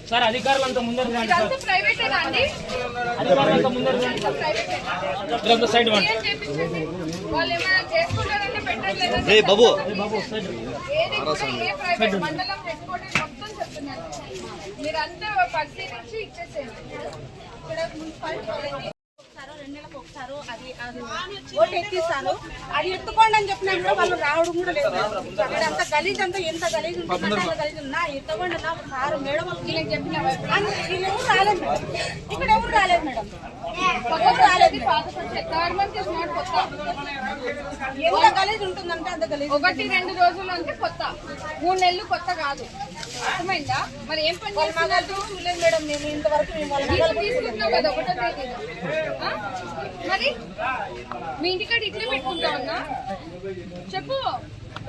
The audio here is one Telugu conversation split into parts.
సార్ అధికారులంతా ముందర ప్రైవేటేనా అండి? అధికారులంతా ముందర సైడ్ వాళ్ళు ఏమైనా చేసుకుంటారంటే పెట్టట్లేదు. బాబు ఏ ప్రైవేట్ మండలం పెట్టుకోవడం మొత్తం చెప్తున్నారు. మీరంతా పరిశీలించి ఇచ్చేసేయండి. ఇక్కడ మున్సిపాలిటీ 2 నెలలకు ఒకసారి అది ఓటు ఎక్కిస్తాను, అది ఎత్తుకోండి అని చెప్పినా కూడా వాళ్ళు రావడం కూడా లేదు. ఇక్కడ అంత గలీజ్ అంతా ఎంత గలీజ్ ఉంటుంది అంత గలీజ్ నా ఎత్తుకోండి నా సారు మేడం వీళ్ళకి చెప్పిన వీళ్ళు ఎవరు రాలేదు మేడం. ఇక్కడ ఎవరు రాలేదు మేడం, ఎవరు రాలేదు. ఎంత గలీజ్ ఉంటుందంటే అంత గలీజ్. 1-2 రోజులు అంటే కొత్త, 3 నెలలు కొత్త కాదు. అర్థమైందా? మరి ఏం పని చేస్తున్నారు మేడం? మేము ఇంతవరకు తీసుకుంటున్నాం కదా 1వ తేదీ. మరి మీ ఇంటికాడ ఇట్లే పెట్టుకుంటా ఉన్నా చెప్పు.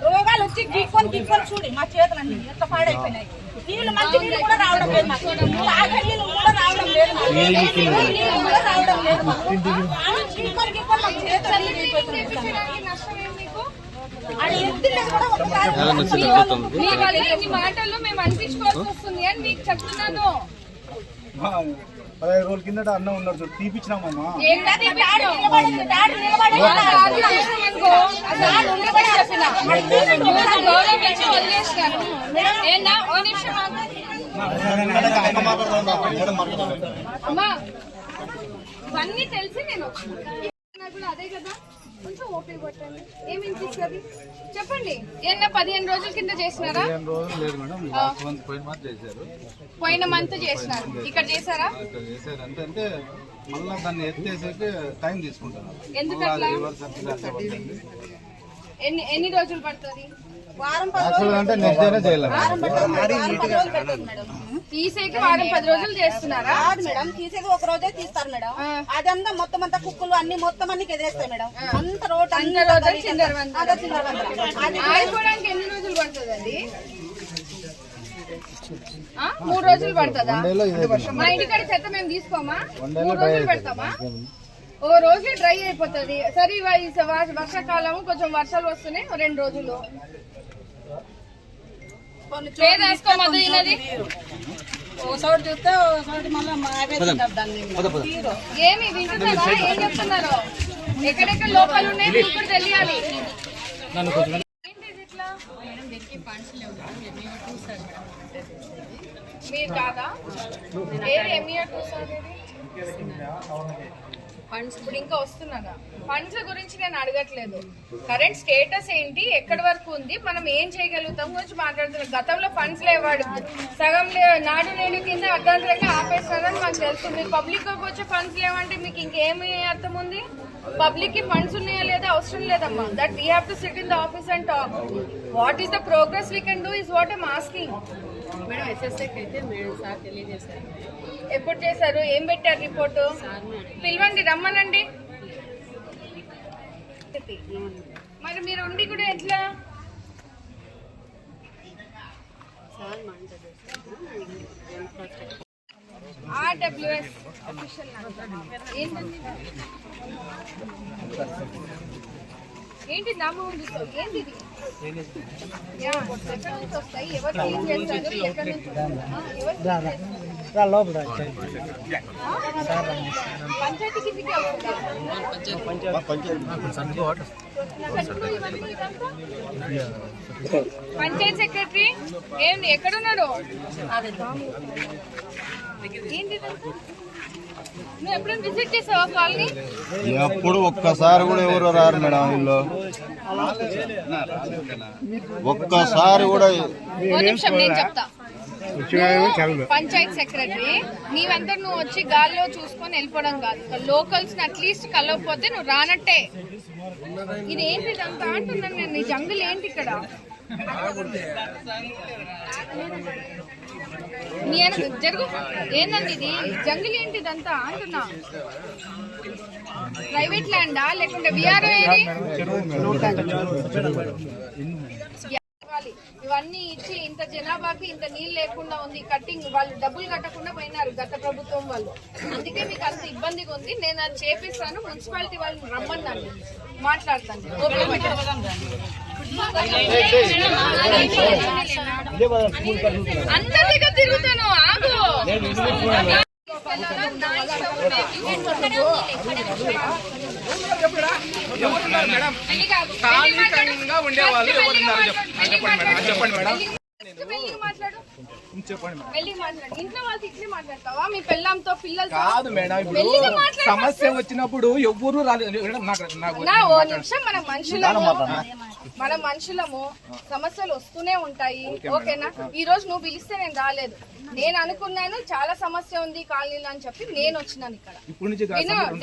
రోగాలు వచ్చి గీక్కొని చూడు మా చేతులన్నీ ఎంత పాడైపోయినాయి. నీళ్ళు మంచి నీళ్ళు కూడా రావడం లేదు, ఆఖరి నీళ్ళు కూడా రావడం లేదు, కూడా రావడం లేదు. మీ వల్ల ఎన్ని మాటల్లో మేము అనిపించుకోవాల్సి వస్తుంది అని మీకు చెప్తున్నాను. 15 రోజుల కిందట అన్న ఉన్నారు చూడు, తీపిచ్చినామమ్మా. అమ్మా ఇవన్నీ తెలిసి నేను అదే కదా, కొంచెం ఓపిక పట్టండి. ఏమి ఇస్తుంది చెప్పండి. ఏమన్నా 15 రోజుల కింద చేసినారా? పోయిన మంత్ చేసినారు. ఇక్కడ చేశారా? మళ్ళీ దాన్ని ఎత్తేసేకి టైం తీసుకుంటారు. ఎందుకట్లా? ఎన్ని రోజులు పడుతుంది? వారం 10 తీసేకి వారం 10 రోజులు చేస్తున్నారా మేడం? తీసేది ఒక రోజే తీస్తారు మేడం. అదంతా మొత్తం అంతా కుక్కలు అన్ని మొత్తం అన్ని ఎదిరేస్తాయి మేడం. అంత రోడ్ ఆడుకోవడానికి ఎన్ని రోజులు పడుతుందండి? 3 రోజులు పడుతుందా? మా ఇంటికాడ చెత్త మేము తీసుకోమా? 3 రోజులు పెడతామా? ఓ రోజు డ్రై అయిపోతుంది. సరే వర్షాకాలము కొంచెం వర్షాలు వస్తున్నాయి 2 రోజులు ఏమి వింటున్నారా? ఏం చెప్తున్నారు? ఎక్కడెక్కడ లోపాలు ఉన్నాయి మీకు కూడా తెలియాలి. మీరు కాదా? ఏది ఎంఈఆర్ 2 సార్ ఫండ్స్ ఇప్పుడు ఇంకా వస్తున్నాగా. ఫండ్స్ గురించి నేను అడగట్లేదు. కరెంట్ స్టేటస్ ఏంటి, ఎక్కడి వరకు ఉంది, మనం ఏం చేయగలుగుతాం గురించి మాట్లాడుతున్నాం. గతంలో ఫండ్స్ లేవాడు, సగం నాడు నేడు కింద అర్ధాంతరంగా ఆపేస్తారని మాకు తెలుసు. మీరు పబ్లిక్ వచ్చే ఫండ్స్ లేవంటే మీకు ఇంకేమి అర్థం ఉంది? పబ్లిక్ కి ఫండ్స్ ఉన్నాయా లేదా అవసరం లేదమ్మా. That we have to sit in the office and talk. What is the progress we can do is what I'm asking. Madam ఎస్ఎస్ఐకి అయితే మేడం సార్ తెలియజేశారు. ఎప్పుడు చేశారు? ఏం పెట్టారు రిపోర్టు? పిలవండి, రమ్మనండి. మరి మీరు ఉండి కూడా ఎట్లా? ఆర్డబ్ల్యూఎస్ అఫీషియల్ ఏంటండి? ఏంటి నామం చూస్తావు? ఏంటి ఇది? ఎక్కడి నుంచి వస్తాయి? ఎవరు క్లీన్ చేస్తారు? ఎక్కడి నుంచి పంచాయతీ కిందకి పంచాయత్ సెక్రటరీ ఏంటి ఎక్కడున్నాడు? ఏంటి నువ్వు ఎప్పుడైనా విజిట్ చేసావా కాలనీ? ఎప్పుడు ఒక్కసారి కూడా ఎవరు రారు మేడం. వీళ్ళు ఒక్కసారి కూడా. నిమిషం నేను చెప్తా. పంచాయత్ సెక్రటరీ నీవంతా నువ్వు వచ్చి గాల్లో చూసుకొని వెళ్ళిపోవడం కాదు. లోకల్స్ అట్లీస్ట్ కలవకపోతే నువ్వు రానట్టే. ఇది ఏంటి ఇదంతా అంటున్నాను నేను. ఈ జంగుల్ ఏంటి ఇక్కడ? జరుగు. ఏందండి ఇది జంగిల్ ఏంటి ఇదంతా అంటున్నా? ప్రైవేట్ ల్యాండా లేకుంటే విఆర్ఓ ఏది? ఇవన్నీ ఇచ్చి ఇంత జనాభాకి ఇంత నీళ్ళు లేకుండా ఉంది. కట్టింగ్ వాళ్ళు డబ్బులు కట్టకుండా పోయినారు గత ప్రభుత్వం వాళ్ళు. అందుకే మీకు అంత ఇబ్బందిగా ఉంది. నేను అది చేపిస్తాను. మున్సిపాలిటీ వాళ్ళని రమ్మన్నాను, మాట్లాడతాను. అందరి దగ్గర తిరుగుతాను ఆగు. ఉండేవాళ్ళు చెప్పండి మేడం. మాట్లాడు ఇంట్లో వాళ్ళకి ఇట్లే మాట్లాడతావా? మీ పెళ్ళాంతో పిల్లలతో కాదు మేడం, ఇప్పుడు సమస్య వచ్చినప్పుడు ఎవ్వరు రాలేదు. ఓ నిమిషం, మన మనుషులము సమస్యలు వస్తూనే ఉంటాయి. ఓకేనా? ఈ రోజు నువ్వు పిలిస్తే నేను రాలేదు. నేను అనుకున్నాను చాలా సమస్య ఉంది కాలనీలో అని చెప్పి నేను వచ్చినాను ఇక్కడ.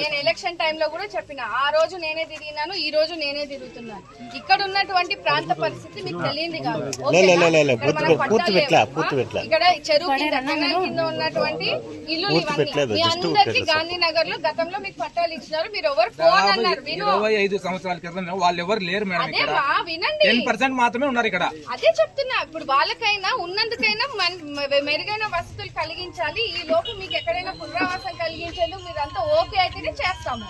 నేను ఎలక్షన్ టైంలో కూడా చెప్పిన, ఆ రోజు నేనే తిరిగినాను, ఈ రోజు నేనే తిరుగుతున్నాను. ఇక్కడ ఉన్నటువంటి ప్రాంత పరిస్థితి మీకు తెలియంది కాదు. ఇక్కడ చెరువు కింద ఉన్నటువంటి ఇల్లు మీ అందరికి గాంధీనగర్ లో గతంలో మీకు పట్టాలు ఇచ్చినారు. మీరు ఎవరు ఫోన్ అన్నారు? 25 సంవత్సరాల క్రితం వాళ్ళు ఎవరు లేరు మేడం. వినండి, 10% మాత్రమే ఉన్నారు ఇక్కడ. అదే చెప్తున్నా. ఇప్పుడు వాళ్ళకైనా ఉన్నందుకైనా మెరుగైన వసతులు కలిగించాలి. ఈ లోపు మీకు ఎక్కడైనా పునరావాసం కలిగించేందుకు మీరంతా ఓకే అయితేనే చేస్తాము.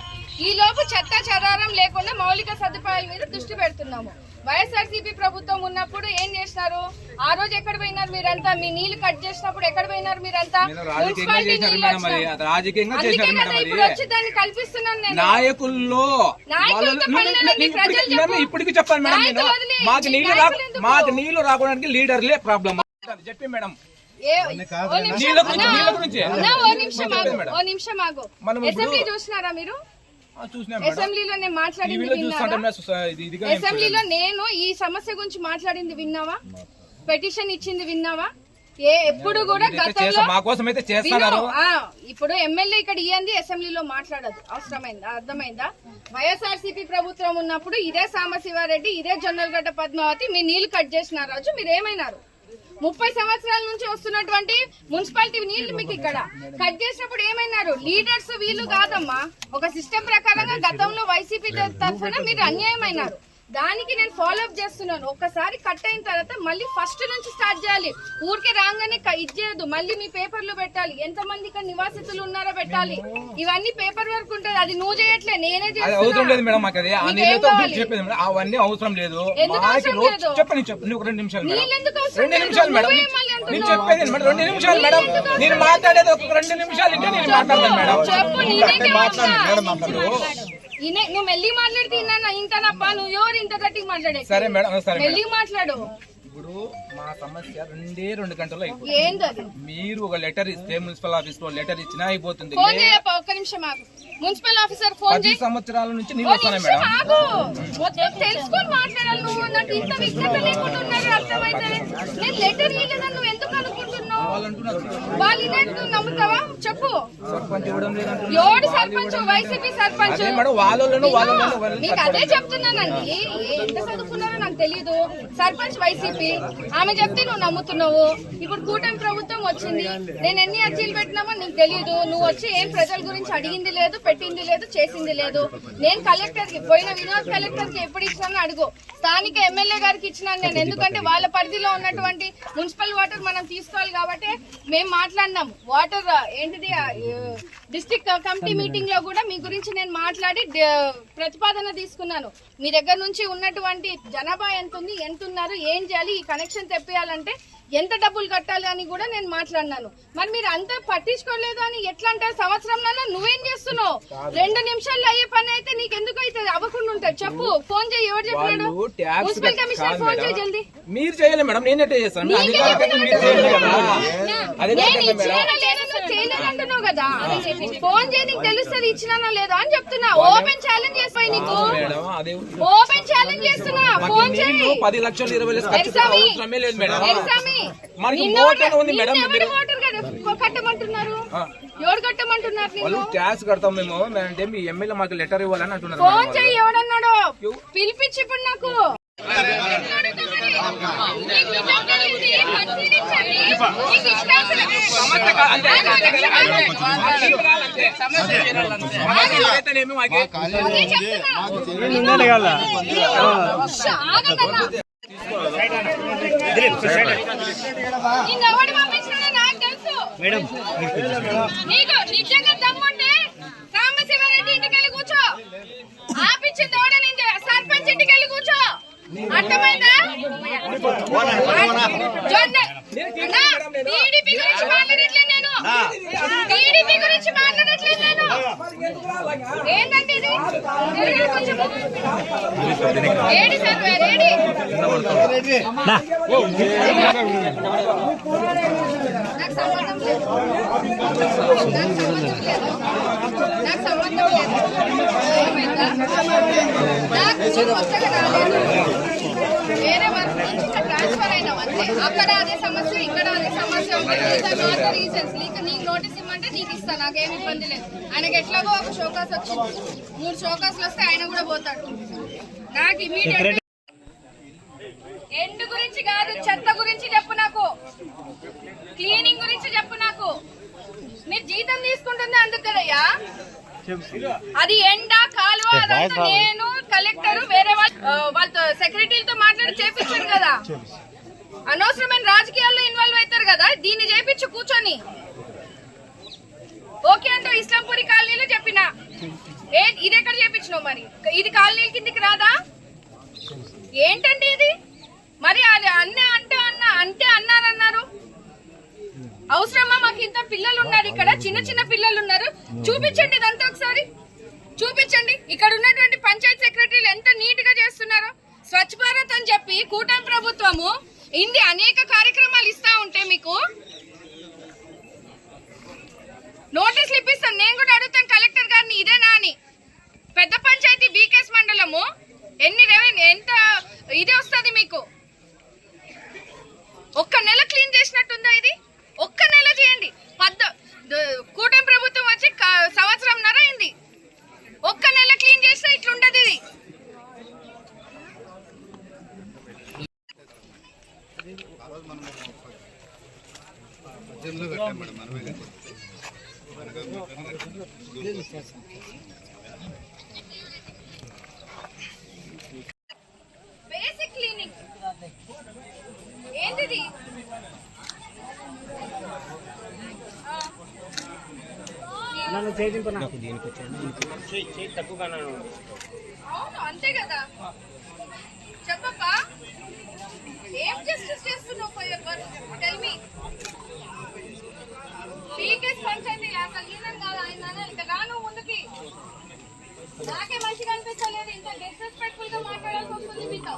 ఈ లోపు చెత్త చెదారం లేకుండా మౌలిక సదుపాయాల మీద దృష్టి పెడుతున్నాము. వైఎస్ఆర్సీపీ ప్రభుత్వం ఉన్నప్పుడు ఏం చేసినారు? ఆ రోజు ఎక్కడ పోయినారు మీరంతా? మీ నీళ్లు కట్ చేసినప్పుడు ఎక్కడ పోయినారు మీరంతా? ఇప్పుడు వచ్చి దాన్ని కల్పిస్తున్నాను నేను. నాయకుల్లో ఇప్పటికి చెప్పాను మేడం, నేను మాకు నీళ్లు రావడానికి లీడర్లే ప్రాబ్లం చెప్పి మేడం. అసెంబ్లీ చూసినారా మీరు? అసెంబ్లీలో నేను మాట్లాడింది అసెంబ్లీలో నేను ఈ సమస్య గురించి మాట్లాడింది విన్నావా? పెటిషన్ ఇచ్చింది విన్నావా? ఎప్పుడు కూడా గతంలో ఇప్పుడు ఎమ్మెల్యే ఇక్కడ ఇయ్యంది, అసెంబ్లీలో మాట్లాడదు. అవసరమైందా? అర్థమైందా? వైఎస్ఆర్సీపీ ప్రభుత్వం ఉన్నప్పుడు ఇదే సాంబశివారెడ్డి, ఇదే జొన్నలగడ్డ పద్మావతి మీ నీళ్లు కట్ చేసిన రోజు మీరు ఏమైనారు? 30 సంవత్సరాల నుంచి వస్తున్నటువంటి మున్సిపాలిటీ నీళ్లు మీకు ఇక్కడ కట్ చేసినప్పుడు ఏమైనారు? లీడర్స్ వీళ్ళు కాదమ్మా. ఒక సిస్టమ్ ప్రకారంగా గతంలో వైసీపీ తరఫున మీరు అన్యాయమైనారు. దానికి నేను ఫాలో అప్ చేస్తున్నాను. ఒక్కసారి కట్ అయిన తర్వాత మళ్ళీ ఫస్ట్ నుంచి స్టార్ట్ చేయాలి. ఊరికే రాగానే ఇది చేయదు. మళ్ళీ మీ పేపర్లు పెట్టాలి, ఎంతమంది ఇక్కడ నివాసితులు ఉన్నారో పెట్టాలి. ఇవన్నీ పేపర్ వర్క్ ఉంటుంది. అది నువ్వు చేయట్లే, నేనే చేస్తాను. అవన్నీ అవసరం లేదు. చెప్పండి, నువ్వు 2 నిమిషాలు మేడం. 2 నిమిషాలు మేడం నేను చెప్పేది మేడం. 2 నిమిషాలు మేడం. నేను మాట్లాడేది ఒక 2 నిమిషాలు ఇంటే నేను మాట్లాడతాను మేడం. నువ్వు మెల్లి మాట్లాడితే ఇంతనప్ప, నువ్వు ఎవరు ఇంత గట్టిగా మాట్లాడే? సరే మేడం, మెల్లి మాట్లాడు. ఇప్పుడు మా సమస్య 2 గంటల్లో అయిపోతుంది. ఏంటది? మీరు ఒక లెటర్ ఇస్తే మున్సిపల్ ఆఫీస్ లో లెటర్ ఇచ్చినా అయిపోతుంది. ఫోన్ చేయప్ప, ఒక్క నిమిషం ఆగు. మున్సిపల్ ఆఫీసర్ ఫోన్ 10 సంవత్సరాల నుంచి నీళ్ళు వస్తున్నాయి మేడం. మొత్తం తెలుసుకొని మాట్లాడాలి. నువ్వు నాకు ఇంత విజ్ఞత లేకుండా ఉన్నారు, అర్థమైతే. నేను లెటర్ ఇవ్వలేదని నువ్వు ఎందుకు అనుకుంటున్నావు? వాళ్ళు ఇదే నమ్ముతావా? చెప్పు. సర్పంచ్ ఇవ్వడం లేదంటే ఎవడు సర్పంచ్? వైసీపీ సర్పంచ్. మీకు అదే చెప్తున్నానండి. ఎంత చదువుకున్నారో నాకు తెలియదు. సర్పంచ్ వైసీపీ, ఆమె చెప్తే నువ్వు నమ్ముతున్నావు. ఇప్పుడు కూటమి ప్రభుత్వం వచ్చింది, నేను ఎన్ని అర్జీలు పెట్టినామో నీకు తెలియదు. నువ్వు వచ్చి ఏం ప్రజల గురించి అడిగింది లేదు, పెట్టింది లేదు, చేసింది లేదు. నేను కలెక్టర్ కి పోయిన వినోద్ కలెక్టర్ కి ఎప్పుడు ఇచ్చినానో అడుగు. స్థానిక ఎమ్మెల్యే గారికి ఇచ్చినాను నేను. ఎందుకంటే వాళ్ళ పరిధిలో ఉన్నటువంటి మున్సిపల్ వాటర్ మనం తీసుకోవాలి కాబట్టి మేము మాట్లాడినాం. వాటర్ ఏంటిది డిస్ట్రిక్ట్ కమిటీ మీటింగ్ లో కూడా మీ గురించి నేను మాట్లాడి ప్రతిపాదన తీసుకున్నాను. మీ దగ్గర నుంచి ఉన్నటువంటి జనాభా ఎంత ఉంది, ఎంత ఉన్నారు, ఏం చేయాలి, ఈ కనెక్షన్ తెప్పియాలంటే ఎంత డబ్బులు కట్టాలి అని కూడా నేను మాట్లాడినాను. మరి మీరు అంతా పట్టించుకోలేదు అని ఎట్లా అంటారు? సంవత్సరంలో నువ్వేం చేస్తున్నావు? 2 నిమిషాల్లో అయ్యే పని అయితే నీకు ఎందుకు అయితే అవ్వకుండా ఉంటుంది? చెప్పు. ఫోన్ చేయి. ఎవరు చెప్పాడు? మున్సిపల్ కమిషనర్ ఫోన్ చేయి జల్దీ. మీరు చేయలే మేడం, నేను ఎట్లా చేస్తాను? చేయలేదంటున్నావు కదా, ఫోన్ చేయి, నీకు తెలుస్తుంది ఇచ్చినానో లేదో అని చెప్తున్నా. ఓపెన్ ఛాలెంజ్ చేసిపోయి నీకు, ఓపెన్ ఛాలెంజ్ చేస్తున్నా. ఫోన్ చేయి. 10 లక్షలు 20 లక్షలు లేదు మేడం. కట్టమంటున్నారు, ఎవరు కట్టమంటున్నారు? వాళ్ళు ట్యాక్స్ కడతాం మేము అంటే మీ ఎమ్మెల్యే మాకు లెటర్ ఇవ్వాలని అంటున్నారు. ఫోన్ చేయి. ఎవడన్నాడో పిలిపించి ఇప్పుడు నాకు నీకు నిజంగా దమ్ముంటే సాంబశివారెడ్డి ఇంటికి వెళ్ళి కూర్చో. ఆపించింది ఎవడ? సర్పంచ్ ఇంటికి వెళ్ళి కూర్చో. అర్థమైందా? టీడీపీ గురించి మాట్లాడట్లేదు నేను. టీడీపీ గురించి మాట్లాడట్లేదు నేను. ఏంటంటే ఇది ఏడి సార్ ఏడి నాకు సంబంధం లేదు. నాకు సంబంధం లేదు. నాకు కొత్తగా రాలేదు. వేరే వర్క్ నుంచి ఇక్కడ ట్రాన్స్ఫర్ అయినాం అంతే. అక్కడ అదే సమస్య, ఇక్కడ అదే సమస్య ఉంటుంది. రీజన్స్ నీకు నోటీస్ ఇమ్మంటే నీకు ఇస్తాను, నాకేమి ఇబ్బంది లేదు. ఆయనకి ఎట్లాగో ఒక షోకాస్ వచ్చింది, 3 షోకాసులు వస్తే ఆయన కూడా పోతాడు. నాకు ఇమీడియట్ ఎండ్ గురించి కాదు, చెత్త గురించి చెప్పు నాకు, క్లీనింగ్ గురించి చెప్పు నాకు. మీరు జీతం తీసుకుంటుంది అందుకు కదయ్యా. అది ఎండ కాలువ అదంతా నేను కలెక్టర్ వేరే వాళ్ళతో సెక్రటరీలతో మాట్లాడి చేపించారు కదా. అనవసరమైన రాజకీయాల్లో ఇన్వాల్వ్ అవుతారు కదా, దీన్ని చేపించు కూర్చొని. ఓకే అంటే ఇస్లాంపూరి కాలనీలో చెప్పినా ఇది ఎక్కడ చేపించినావు? మరి ఇది కాలనీల కిందికి రాదా? ఏంటండి ఇది? మరి అది అంటే అన్నారన్నారు. అవసరమా? మాకు ఇంత పిల్లలు ఉన్నారు, ఇక్కడ చిన్న పిల్లలు ఉన్నారు. చూపించండి ఇదంతా ఒకసారి చూపించండి. ఇక్కడ ఉన్నటువంటి పంచాయత్ సెక్రటరీలు ఎంత నీట్ గా చేస్తున్నారో. స్వచ్ఛ భారత్ అని చెప్పి కూటమి ప్రభుత్వము ఇన్ని అనేక కార్యక్రమాలు ఇస్తా ఉంటే మీకు నోటీసులు ఇప్పిస్తాను. నేను కూడా అడుగుతాను కలెక్టర్ గారిని, ఇదేనా అని. పెద్ద పంచాయతీ బీకేఎస్ మండలము ఎంత ఇది వస్తుంది మీకు? ఒక్క నెల క్లీన్ చేసినట్టుందా ఇది? ఒక్క నెల చేయండి. కూటమి ప్రభుత్వం వచ్చి సంవత్సరంన్నర అయింది. ఒక్క నెల క్లీన్ చేస్తే ఇట్లుంటది ఇది. బేసిక్ క్లీనింగ్ ఏంటిది? అవును అంతే కదా. చెప్పప్పా, ఏం జస్టిస్ చేస్తున్నావు for your work? Tell me. PKS panchayat అసలు ఈయన కాదు, ఆయన ఇంతగానో ముందుకి. నాకే మంచిగా అనిపించలేదు, ఇంత డిస్రెస్పెక్ట్ఫుల్ గా మాట్లాడాల్సి వస్తుంది మీతో.